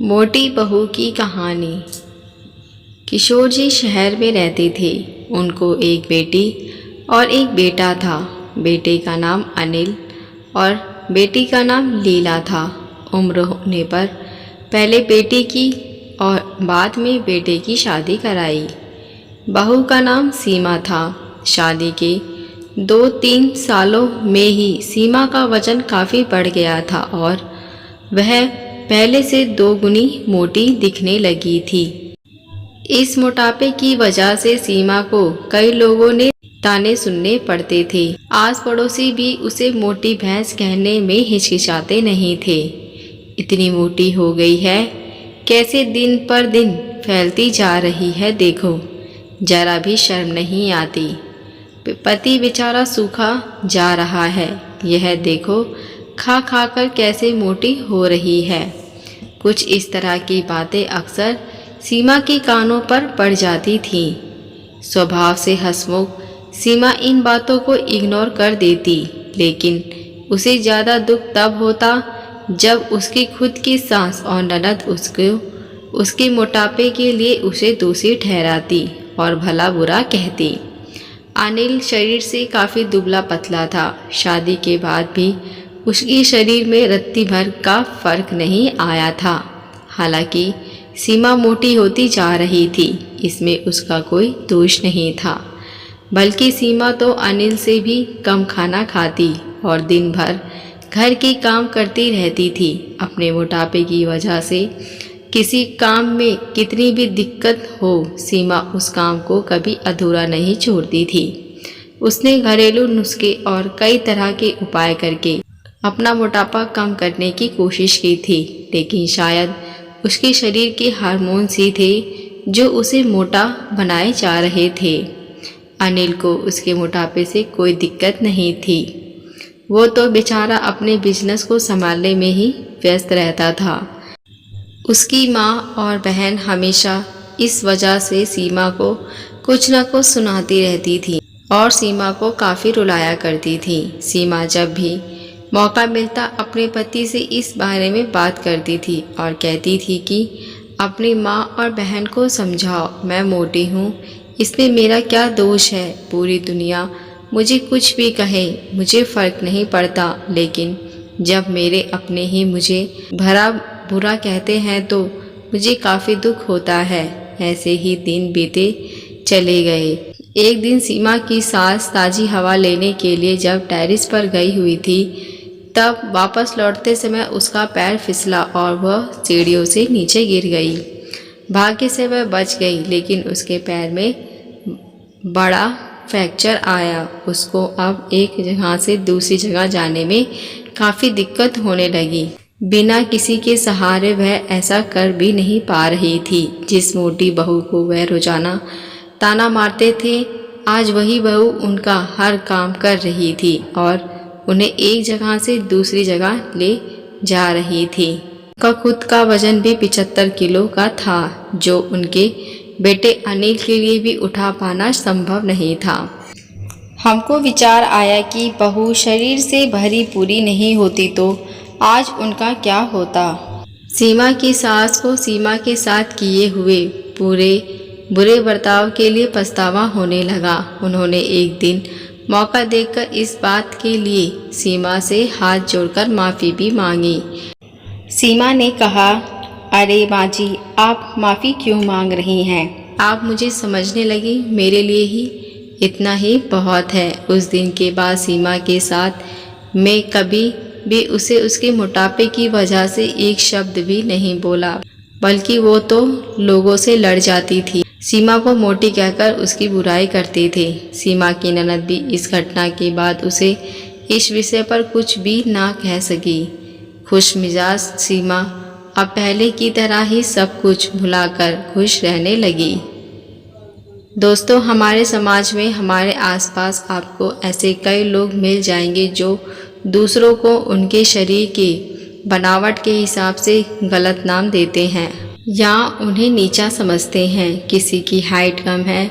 मोटी बहू की कहानी। किशोर जी शहर में रहते थे। उनको एक बेटी और एक बेटा था। बेटे का नाम अनिल और बेटी का नाम लीला था। उम्र होने पर पहले बेटी की और बाद में बेटे की शादी कराई। बहू का नाम सीमा था। शादी के 2-3 सालों में ही सीमा का वजन काफ़ी बढ़ गया था और वह पहले से 2 गुनी मोटी दिखने लगी थी। इस मोटापे की वजह से सीमा को कई लोगों ने ताने सुनने पड़ते थे। आस पड़ोसी भी उसे मोटी भैंस कहने में हिचकिचाते नहीं थे। इतनी मोटी हो गई है, कैसे दिन पर दिन फैलती जा रही है, देखो, जरा भी शर्म नहीं आती। पति बेचारा सूखा जा रहा है, यह देखो खा खा कर कैसे मोटी हो रही है। कुछ इस तरह की बातें अक्सर सीमा के कानों पर पड़ जाती थीं। स्वभाव से हंसमुख सीमा इन बातों को इग्नोर कर देती, लेकिन उसे ज़्यादा दुख तब होता जब उसकी खुद की सास और ननद उसके मोटापे के लिए उसे दोषी ठहराती और भला बुरा कहती। अनिल शरीर से काफ़ी दुबला पतला था। शादी के बाद भी उसके शरीर में रत्ती भर का फर्क नहीं आया था। हालांकि सीमा मोटी होती जा रही थी, इसमें उसका कोई दोष नहीं था, बल्कि सीमा तो अनिल से भी कम खाना खाती और दिन भर घर के काम करती रहती थी। अपने मोटापे की वजह से किसी काम में कितनी भी दिक्कत हो, सीमा उस काम को कभी अधूरा नहीं छोड़ती थी। उसने घरेलू नुस्खे और कई तरह के उपाय करके अपना मोटापा कम करने की कोशिश की थी, लेकिन शायद उसके शरीर के हार्मोन्स ही थे जो उसे मोटा बनाए जा रहे थे। अनिल को उसके मोटापे से कोई दिक्कत नहीं थी। वो तो बेचारा अपने बिजनेस को संभालने में ही व्यस्त रहता था। उसकी माँ और बहन हमेशा इस वजह से सीमा को कुछ न कुछ सुनाती रहती थी और सीमा को काफ़ी रुलाया करती थी। सीमा जब भी मौका मिलता अपने पति से इस बारे में बात करती थी और कहती थी कि अपनी माँ और बहन को समझाओ, मैं मोटी हूँ, इसमें मेरा क्या दोष है। पूरी दुनिया मुझे कुछ भी कहे, मुझे फ़र्क नहीं पड़ता, लेकिन जब मेरे अपने ही मुझे भरा बुरा कहते हैं तो मुझे काफ़ी दुख होता है। ऐसे ही दिन बीते चले गए। एक दिन सीमा की सास ताज़ी हवा लेने के लिए जब टेरेस पर गई हुई थी, तब वापस लौटते समय उसका पैर फिसला और वह सीढ़ियों से नीचे गिर गई। भाग्य से वह बच गई, लेकिन उसके पैर में बड़ा फ्रैक्चर आया। उसको अब एक जगह से दूसरी जगह जाने में काफ़ी दिक्कत होने लगी। बिना किसी के सहारे वह ऐसा कर भी नहीं पा रही थी। जिस मोटी बहू को वह रोजाना ताना मारते थे, आज वही बहू उनका हर काम कर रही थी और उन्हें एक जगह से दूसरी जगह ले जा रही थी। उनका खुद का वजन भी 75 किलो का था, जो उनके बेटे अनिल के लिए भी उठा पाना संभव नहीं था। हमको विचार आया कि बहू शरीर से भरी पूरी नहीं होती तो आज उनका क्या होता। सीमा की सास को सीमा के साथ किए हुए पूरे बुरे बर्ताव के लिए पछतावा होने लगा। उन्होंने एक दिन मौका देखकर इस बात के लिए सीमा से हाथ जोड़कर माफ़ी भी मांगी। सीमा ने कहा, अरे माँ जी, आप माफ़ी क्यों मांग रही हैं? आप मुझे समझने लगी, मेरे लिए ही इतना ही बहुत है। उस दिन के बाद सीमा के साथ मैं कभी भी उसे उसके मोटापे की वजह से एक शब्द भी नहीं बोला, बल्कि वो तो लोगों से लड़ जाती थी। सीमा को मोटी कहकर उसकी बुराई करते थे। सीमा की ननद भी इस घटना के बाद उसे इस विषय पर कुछ भी ना कह सकी। खुश मिजाज सीमा अब पहले की तरह ही सब कुछ भुलाकर खुश रहने लगी। दोस्तों, हमारे समाज में, हमारे आसपास आपको ऐसे कई लोग मिल जाएंगे जो दूसरों को उनके शरीर के बनावट के हिसाब से गलत नाम देते हैं या उन्हें नीचा समझते हैं। किसी की हाइट कम है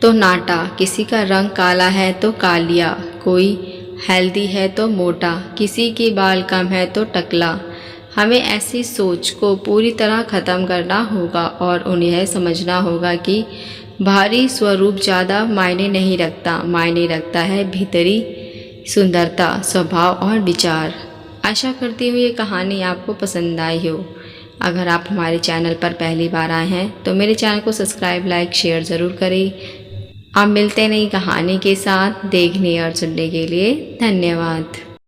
तो नाटा, किसी का रंग काला है तो कालिया, कोई हेल्दी है तो मोटा, किसी के बाल कम है तो टकला। हमें ऐसी सोच को पूरी तरह ख़त्म करना होगा और उन्हें यह समझना होगा कि बाहरी स्वरूप ज़्यादा मायने नहीं रखता, मायने रखता है भीतरी सुंदरता, स्वभाव और विचार। आशा करती हूँ ये कहानी आपको पसंद आई हो। अगर आप हमारे चैनल पर पहली बार आए हैं तो मेरे चैनल को सब्सक्राइब, लाइक, शेयर ज़रूर करें। आप मिलते हैं नई कहानी के साथ। देखने और सुनने के लिए धन्यवाद।